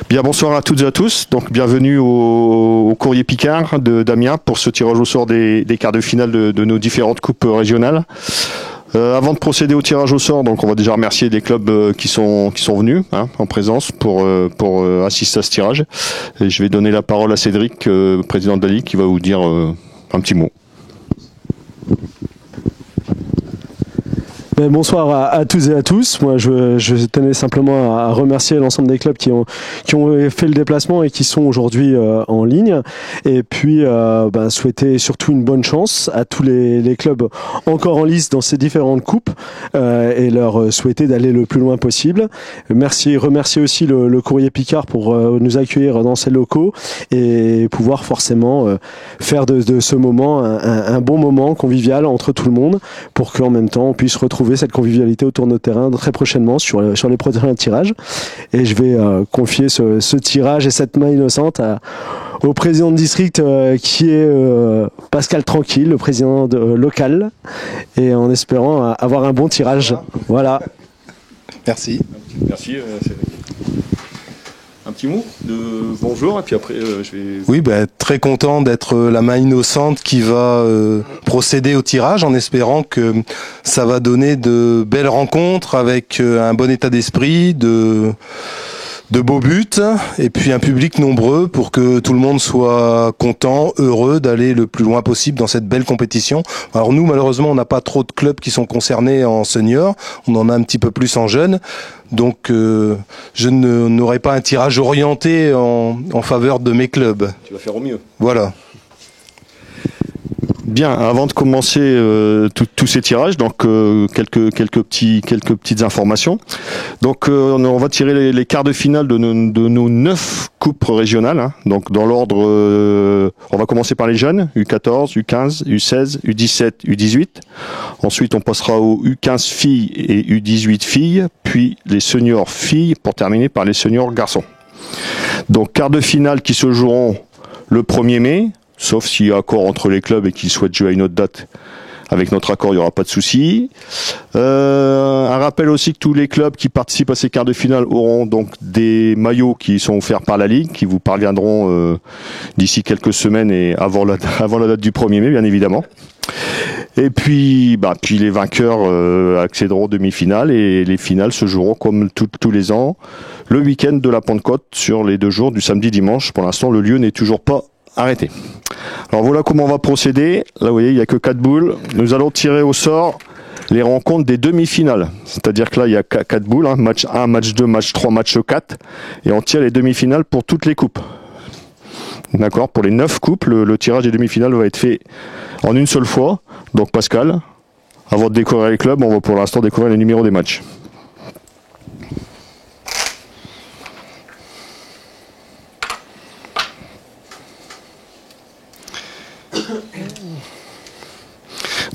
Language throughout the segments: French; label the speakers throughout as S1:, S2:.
S1: Bien, bonsoir à toutes et à tous. Donc, bienvenue au Courrier Picard d'Amiens pour ce tirage au sort des quarts de finale de nos différentes coupes régionales. Avant de procéder au tirage au sort, donc on va déjà remercier les clubs qui sont venus en présence pour assister à ce tirage. Et je vais donner la parole à Cédric, président de la Ligue, qui va vous dire un petit mot.
S2: Bonsoir à toutes et à tous. Moi, je tenais simplement à remercier l'ensemble des clubs qui ont fait le déplacement et qui sont aujourd'hui en ligne. Et puis, souhaiter surtout une bonne chance à tous les clubs encore en lice dans ces différentes coupes et leur souhaiter d'aller le plus loin possible. Remercier aussi le Courrier Picard pour nous accueillir dans ces locaux et pouvoir forcément faire de ce moment un bon moment convivial entre tout le monde pour qu'en même temps on puisse retrouver cette convivialité autour de notre terrain très prochainement sur les prochains tirages. Et je vais confier ce tirage et cette main innocente au président de district qui est Pascal Tranquille, le président local, et en espérant avoir un bon tirage. Voilà.
S3: Merci.
S1: Merci. Un petit mot de bonjour et puis après je vais...
S3: Oui, très content d'être la main innocente qui va procéder au tirage en espérant que ça va donner de belles rencontres avec un bon état d'esprit, de beaux buts et puis un public nombreux pour que tout le monde soit content, heureux d'aller le plus loin possible dans cette belle compétition. Alors nous, malheureusement, on n'a pas trop de clubs qui sont concernés en seniors, on en a un petit peu plus en jeunes. Donc je n'aurai pas un tirage orienté en faveur de mes clubs.
S1: Tu vas faire au mieux.
S3: Voilà.
S1: Bien, avant de commencer tous ces tirages, donc quelques petites informations. Donc on va tirer les quarts de finale de nos 9 coupes régionales. Donc dans l'ordre, on va commencer par les jeunes, U14, U15, U16, U17, U18. Ensuite, on passera aux U15 filles et U18 filles, puis les seniors filles pour terminer par les seniors garçons. Donc quarts de finale qui se joueront le 1er mai. Sauf s'il y a accord entre les clubs et qu'ils souhaitent jouer à une autre date. Avec notre accord, il n'y aura pas de souci. Un rappel aussi que tous les clubs qui participent à ces quarts de finale auront donc des maillots qui sont offerts par la Ligue, qui vous parviendront d'ici quelques semaines et avant la date du 1er mai, bien évidemment. Et puis les vainqueurs accéderont aux demi-finales et les finales se joueront comme tous les ans, le week-end de la Pentecôte sur les 2 jours du samedi-dimanche. Pour l'instant, le lieu n'est toujours pas arrêté. Alors voilà comment on va procéder. Là, vous voyez, il n'y a que 4 boules. Nous allons tirer au sort les rencontres des demi-finales. C'est-à-dire que là, il y a 4 boules. Match 1, match 2, match 3, match 4. Et on tire les demi-finales pour toutes les coupes. D'accord ? Pour les 9 coupes, le tirage des demi-finales va être fait en une seule fois. Donc Pascal, avant de découvrir les clubs, on va pour l'instant découvrir les numéros des matchs.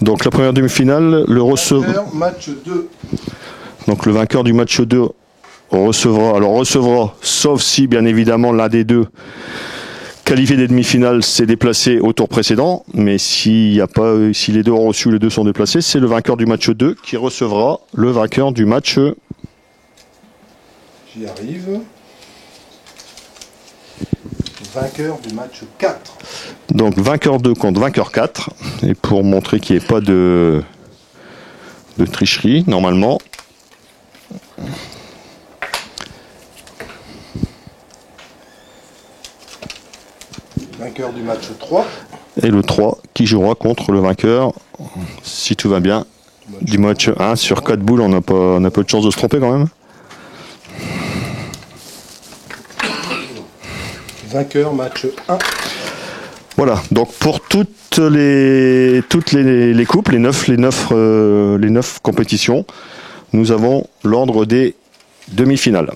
S1: Donc la première demi-finale, le receveur.
S3: Match 2.
S1: Donc le vainqueur du match 2 recevra, sauf si bien évidemment l'un des deux qualifié des demi-finales s'est déplacé au tour précédent, mais si les deux ont reçu, les deux sont déplacés, c'est le vainqueur du match 2 qui recevra le vainqueur du match.
S3: J'y arrive. Vainqueur du match 4.
S1: Donc vainqueur 2 contre vainqueur 4. Et pour montrer qu'il n'y ait pas de tricherie, normalement.
S3: Vainqueur du match 3.
S1: Et le 3 qui jouera contre le vainqueur, si tout va bien, du match 1 sur 4 boules. On a peu de chance de se tromper quand même.
S3: Vainqueur match 1.
S1: Voilà, donc pour toutes les coupes, les 9 compétitions, nous avons l'ordre des demi-finales.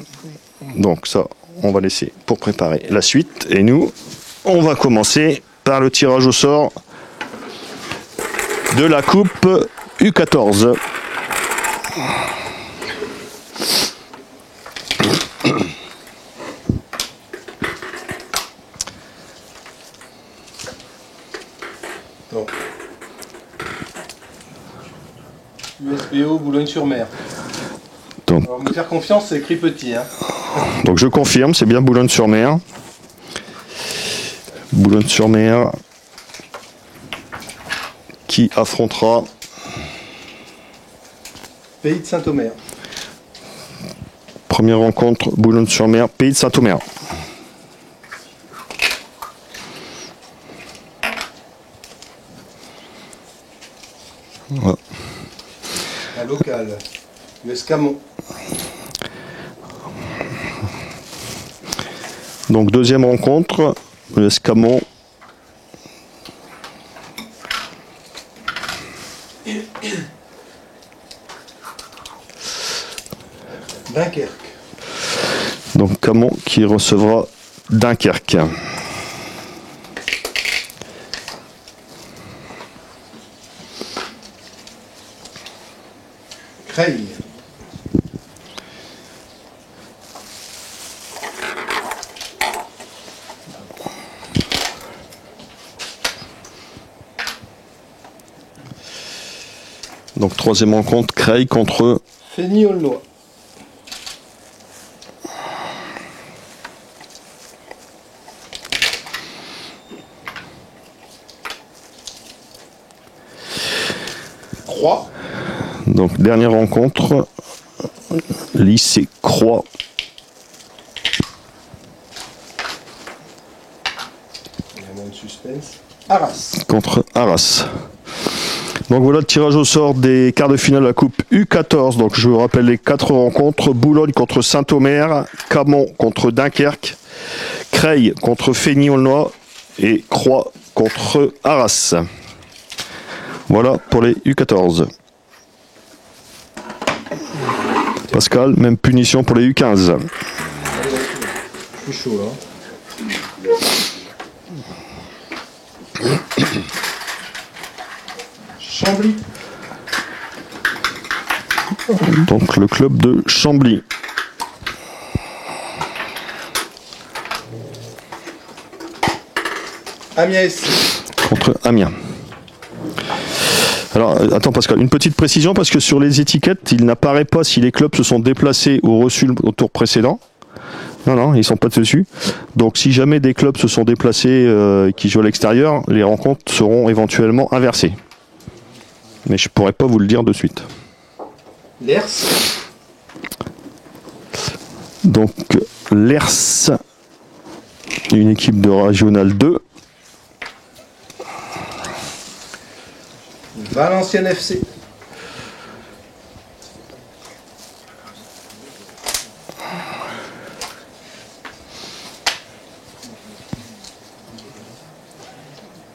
S1: Donc ça, on va laisser pour préparer la suite. Et nous, on va commencer par le tirage au sort de la coupe U14.
S3: Donc, USBO Boulogne-sur-Mer.
S1: Donc,
S3: alors, me faire confiance, c'est écrit petit.
S1: Donc je confirme, c'est bien Boulogne-sur-Mer. Boulogne-sur-Mer qui affrontera
S3: Pays de Saint-Omer.
S1: première rencontre Boulogne-sur-Mer, Pays de Saint-Omer. Voilà.
S3: Un local. L'Escamon.
S1: Donc deuxième rencontre, l'Escamon.
S3: Dunkerque.
S1: Donc Camon qui recevra Dunkerque.
S3: Creil.
S1: Donc troisième rencontre, Creil contre
S3: Fény-Aulnois. Croix.
S1: Donc dernière rencontre, lycée Croix
S3: Il y a moins de suspense. Arras.
S1: contre Arras. Donc voilà le tirage au sort des quarts de finale de la Coupe U14. Donc je vous rappelle les 4 rencontres. Boulogne contre Saint-Omer, Camon contre Dunkerque, Creil contre Fény-Aulnois et Croix contre Arras. Voilà pour les U14. Pascal, même punition pour les U15.
S3: Je suis chaud là. Chambly.
S1: Donc le club de Chambly
S3: Amiens.
S1: contre Amiens. Alors attends Pascal, une petite précision parce que sur les étiquettes, il n'apparaît pas si les clubs se sont déplacés ou reçus au tour précédent. Non, ils sont pas dessus. Donc si jamais des clubs se sont déplacés qui jouent à l'extérieur, les rencontres seront éventuellement inversées. Mais je pourrais pas vous le dire de suite.
S3: Lers.
S1: Donc l'ERS, une équipe de Régional 2.
S3: Valenciennes FC.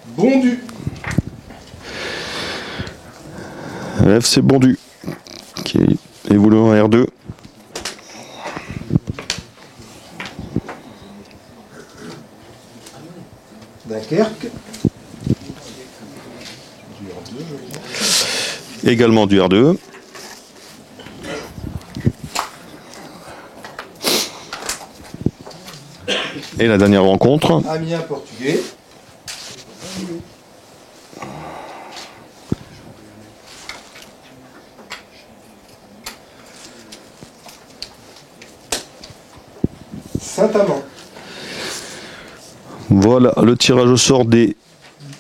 S3: Bondu.
S1: FC Bondu qui évolue en R2.
S3: Dunkerque.
S1: Également du R2. Et la dernière rencontre,
S3: Amiens portugais. Saint-Amand.
S1: voilà le tirage au sort des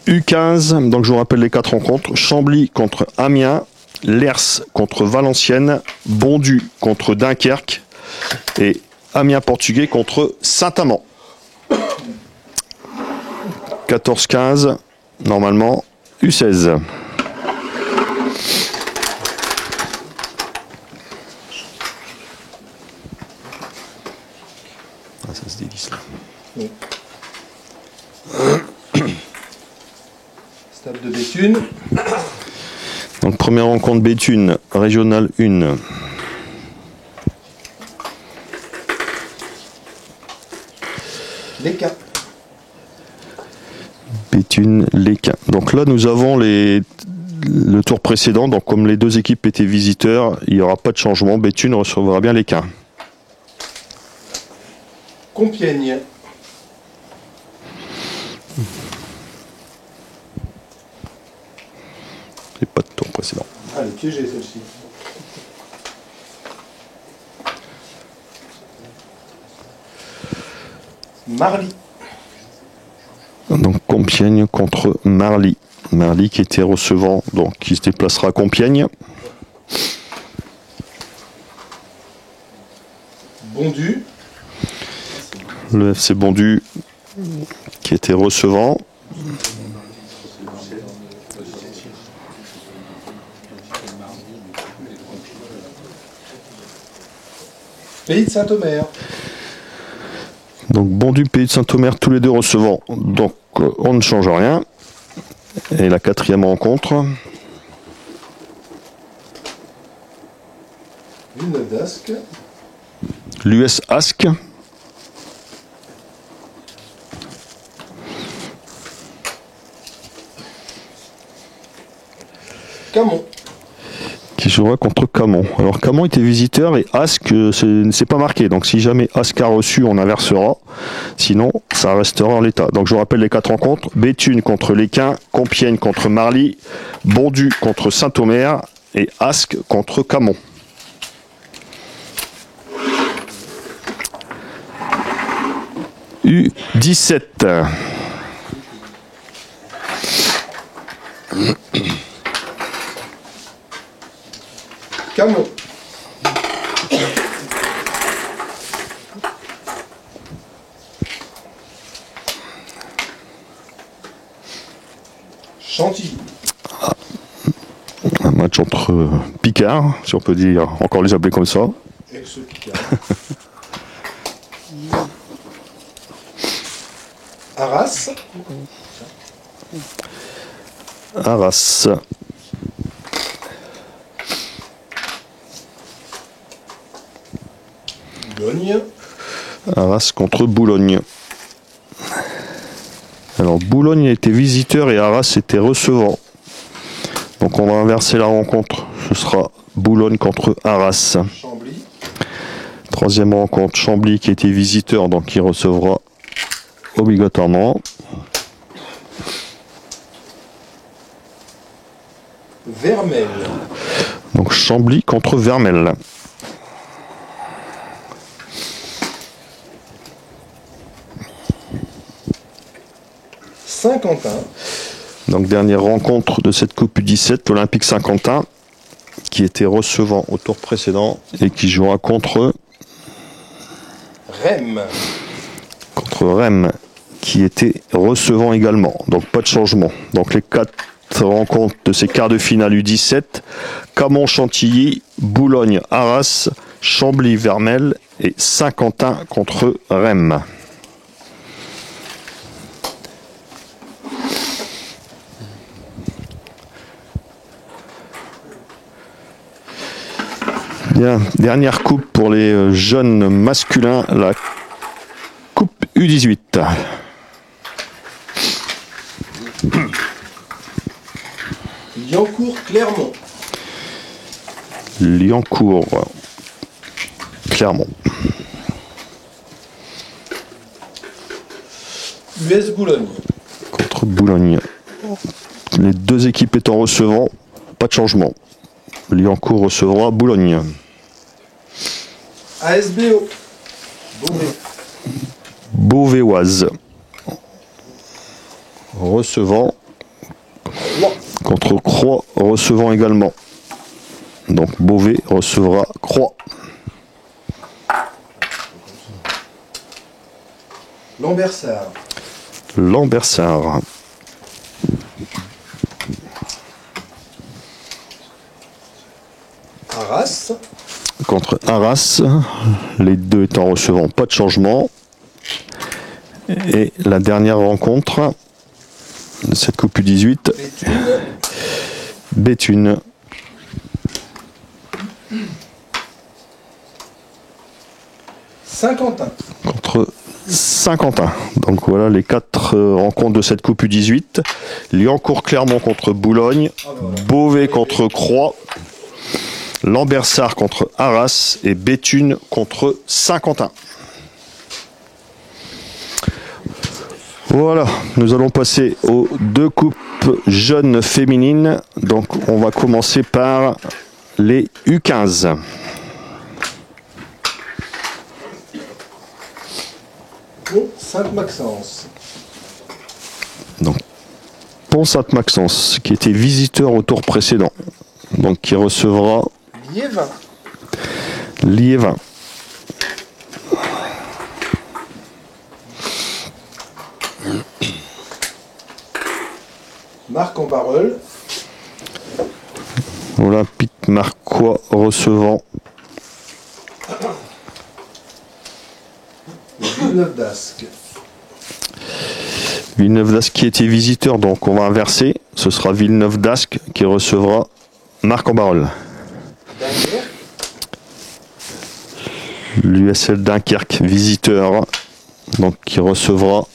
S1: U15. Donc je vous rappelle les 4 rencontres. Chambly contre Amiens, Lers contre Valenciennes, Bondu contre Dunkerque et Amiens portugais contre Saint-Amand. 14-15, normalement U16. Ah, ça se dévisse là.
S3: Oui. Stade de Béthune.
S1: Donc première rencontre Béthune, Régional 1.
S3: L'ECA.
S1: Béthune, Léquin. Donc là nous avons le tour précédent, donc comme les deux équipes étaient visiteurs, il n'y aura pas de changement. Béthune recevra bien Léquin.
S3: Compiègne.
S1: Et pas de tour précédent.
S3: Ah, elle est piégée celle-ci. Marly.
S1: Donc Compiègne contre Marly. Marly qui était recevant, donc qui se déplacera à Compiègne.
S3: Bondu.
S1: Le FC Bondu qui était recevant.
S3: Pays de Saint-Omer.
S1: Donc Bondu, Pays de Saint-Omer, tous les deux recevant. Donc on ne change rien. Et la quatrième rencontre.
S3: Villeneuve d'Ascq.
S1: L'US Ascq.
S3: Camon.
S1: Qui jouera contre Camon. Alors Camon était visiteur et Ascq, c'est pas marqué. Donc si jamais Ascq a reçu, on inversera. Sinon, ça restera en l'état. Donc je vous rappelle les 4 rencontres. Béthune contre l'Équin, Compiègne contre Marly, Bondu contre Saint-Omer et Ascq contre Camon. U17.
S3: Camon. Chantilly.
S1: Un match entre Picards, si on peut dire, encore les appeler comme ça.
S3: Ex-Picard. Arras.
S1: Arras.
S3: Boulogne.
S1: Arras contre Boulogne. Alors Boulogne était visiteur et Arras était recevant. Donc on va inverser la rencontre. Ce sera Boulogne contre Arras.
S3: Chambly.
S1: Troisième rencontre, Chambly qui était visiteur, donc qui recevra obligatoirement.
S3: Vermel.
S1: Donc Chambly contre Vermel.
S3: Saint-Quentin.
S1: Donc dernière rencontre de cette Coupe U17, l'Olympique Saint-Quentin, qui était recevant au tour précédent et qui jouera contre
S3: Rem.
S1: Rennes, qui était recevant également. Donc pas de changement. Donc les 4 rencontres de ces quarts de finale U17, Camon-Chantilly, Boulogne-Arras, Chambly-Vermel et Saint-Quentin contre Rennes. Bien, dernière coupe pour les jeunes masculins, la Coupe U18.
S3: Liancourt-Clermont.
S1: Liancourt-Clermont.
S3: US Boulogne.
S1: Contre Boulogne. Les deux équipes étant recevant, pas de changement. Liancourt recevra Boulogne.
S3: ASBO. Beauvais.
S1: Beauvaisoise. Recevant. Contre Croix, recevant également. Donc Beauvais recevra Croix.
S3: Lambersart.
S1: Lambersart.
S3: Arras.
S1: Contre Arras, les deux étant recevant, pas de changement. Et la dernière rencontre de cette Coupe U18, Béthune.
S3: Saint-Quentin.
S1: Contre Saint-Quentin. Donc voilà les 4 rencontres de cette Coupe U18. Liancourt-Clermont contre Boulogne, Beauvais contre Croix, Lambersart contre Arras et Béthune contre Saint-Quentin. Voilà, nous allons passer aux 2 coupes jeunes féminines. Donc on va commencer par les U15.
S3: Pont-Sainte-Maxence.
S1: Donc, Pont-Sainte-Maxence, qui était visiteur au tour précédent. Donc, qui recevra
S3: Liévin.
S1: Liévin.
S3: Marc-en-Barœul.
S1: Olympique Marcois recevant
S3: Villeneuve d'Ascq.
S1: Villeneuve d'Ascq qui était visiteur, donc on va inverser. Ce sera Villeneuve d'Ascq qui recevra Marc-en-Barœul.
S3: Dunkerque.
S1: L'USL Dunkerque, visiteur, donc qui recevra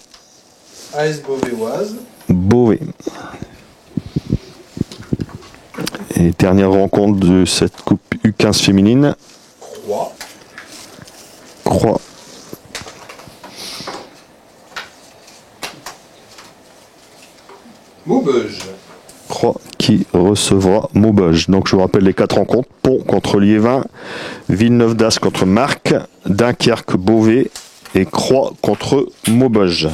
S3: AS Beauvais-Oise.
S1: Beauvais. Et dernière rencontre de cette coupe U15 féminine,
S3: Croix.
S1: Croix.
S3: Maubeuge.
S1: Croix qui recevra Maubeuge. Donc je vous rappelle les 4 rencontres. Pont contre Liévin, Villeneuve d'Ascq contre Marc, Dunkerque Beauvais et Croix contre Maubeuge.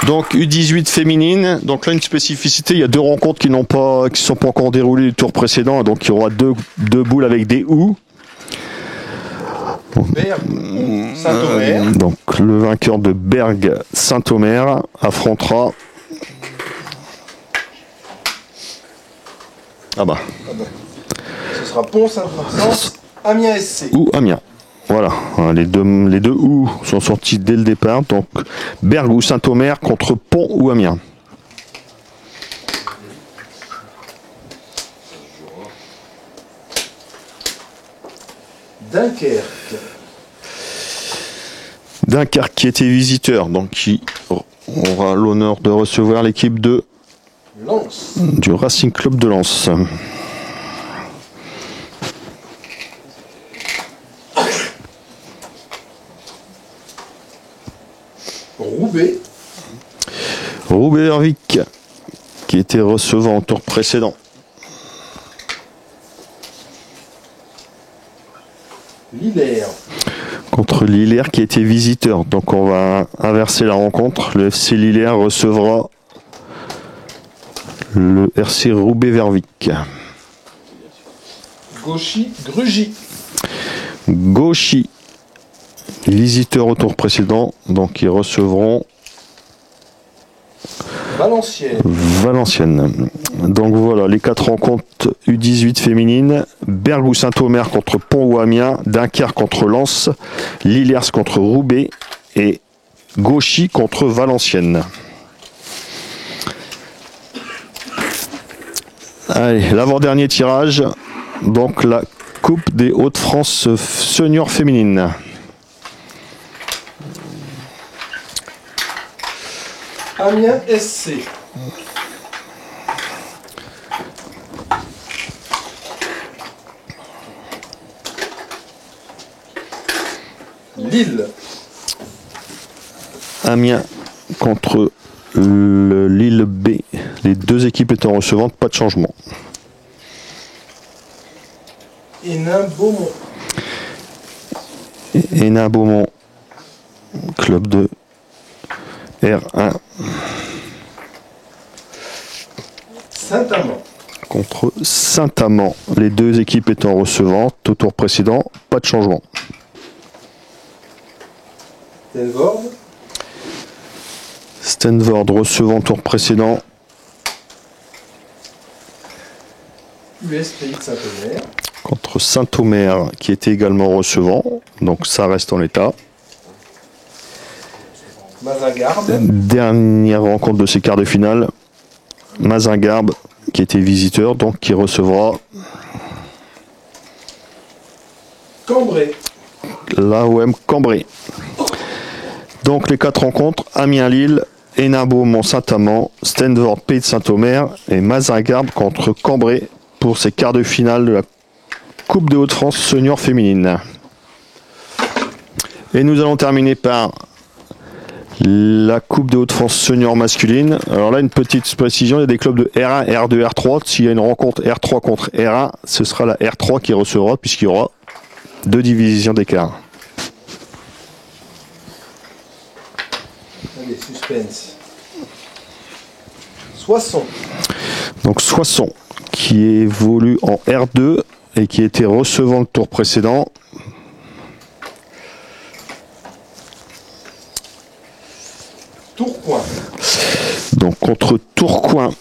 S1: Donc U18 féminine, donc là une spécificité, il y a 2 rencontres qui ne sont pas encore déroulées du tour précédent, donc il y aura deux boules avec des ou.
S3: Bergue, Saint-Omer.
S1: Donc le vainqueur de Bergue Saint-Omer affrontera. Ah bah.
S3: Ce sera Pont-Sainte-Maxence, Amiens SC.
S1: Ou Amiens. Voilà, les deux ou sont sortis dès le départ. Donc Bergue ou Saint-Omer contre Pont ou Amiens.
S3: Dunkerque.
S1: Dunkerque qui était visiteur, donc qui aura l'honneur de recevoir l'équipe de
S3: Lens.
S1: du Racing Club de Lens.
S3: Roubaix.
S1: Roubaix-Erwick qui était recevant au tour précédent.
S3: Lillers.
S1: Contre Lillers qui était visiteur. Donc on va inverser la rencontre. Le FC Lillers recevra le RC Roubaix-Vervic.
S3: Gauchy-Grugy.
S1: Gauchy, visiteur au tour précédent. Donc ils recevront Valenciennes. Donc voilà, les 4 rencontres U18 féminines. Bergue ou Saint-Omer contre Pont ou Amiens. Dunkerque contre Lens. Lillers contre Roubaix. Et Gauchy contre Valenciennes. Allez, l'avant-dernier tirage. Donc la Coupe des Hauts-de-France senior féminine.
S3: Amiens SC. Lille.
S1: Amiens contre le Lille B. Les 2 équipes étant recevantes, pas de changement.
S3: Hénin-Beaumont.
S1: Hénin-Beaumont, club de R1.
S3: Saint-Amand.
S1: Contre Saint-Amand. Les 2 équipes étant recevantes au tour précédent, pas de changement.
S3: Stenvord.
S1: Stenvord recevant au tour précédent.
S3: US Pays de Saint-Omer.
S1: Contre Saint-Omer qui était également recevant. Donc ça reste en l'état.
S3: Mazingarbe.
S1: Dernière rencontre de ces quarts de finale. Mazingarbe qui était visiteur, donc qui recevra
S3: Cambrai.
S1: l'AOM Cambrai. Donc les 4 rencontres, Amiens-Lille, Hénin-Beaumont Saint-Amand, Stenvord Pays de Saint-Omer et Mazingarbe contre Cambrai pour ces quarts de finale de la Coupe des Hauts-de-France senior féminine. Et nous allons terminer par La Coupe de Haute-France senior masculine. Alors là, une petite précision, il y a des clubs de R1, R2, R3. S'il y a une rencontre R3 contre R1, ce sera la R3 qui recevra, puisqu'il y aura 2 divisions d'écart.
S3: Allez, suspense. Soissons.
S1: Donc Soissons, qui évolue en R2 et qui était recevant le tour précédent.
S3: Tourcoing.
S1: Donc contre Tourcoing,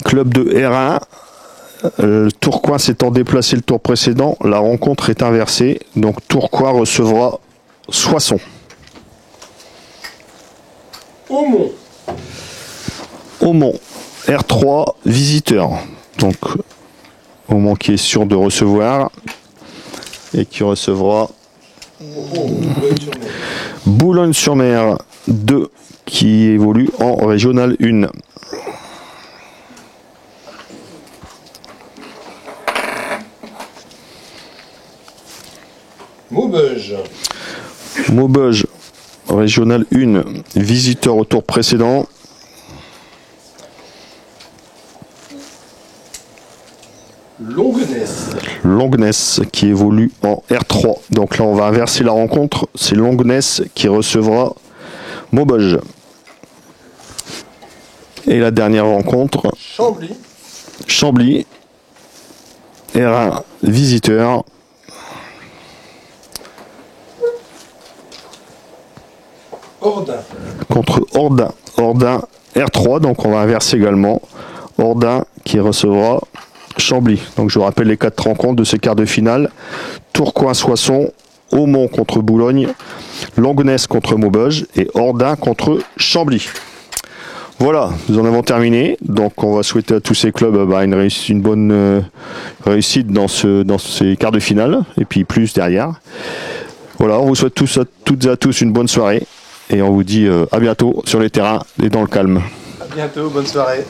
S1: club de R1. Tourcoing s'étant déplacé le tour précédent, la rencontre est inversée. Donc Tourcoing recevra Soissons.
S3: Aumont.
S1: Aumont, R3, visiteur. Donc Aumont qui est sûr de recevoir et qui recevra Boulogne-sur-Mer 2 qui évolue en régional 1.
S3: Maubeuge.
S1: Maubeuge, régional 1, visiteur au tour précédent.
S3: Longuenesse.
S1: Longuenesse qui évolue en R3. Donc là, on va inverser la rencontre. C'est Longuenesse qui recevra Maubeuge. Et la dernière rencontre,
S3: Chambly.
S1: Chambly, R1, visiteur.
S3: Ordin.
S1: Contre Ordin. Ordin, R3. Donc on va inverser également. Ordin qui recevra Chambly. Donc je vous rappelle les 4 rencontres de ces quarts de finale. Tourcoing-Soissons, Aumont contre Boulogne, Longuenesse contre Maubeuge et Ordin contre Chambly. Voilà, nous en avons terminé. Donc on va souhaiter à tous ces clubs une bonne réussite dans ces quarts de finale et puis plus derrière. Voilà, on vous souhaite toutes et à tous une bonne soirée et on vous dit à bientôt sur les terrains et dans le calme.
S3: À bientôt, bonne soirée.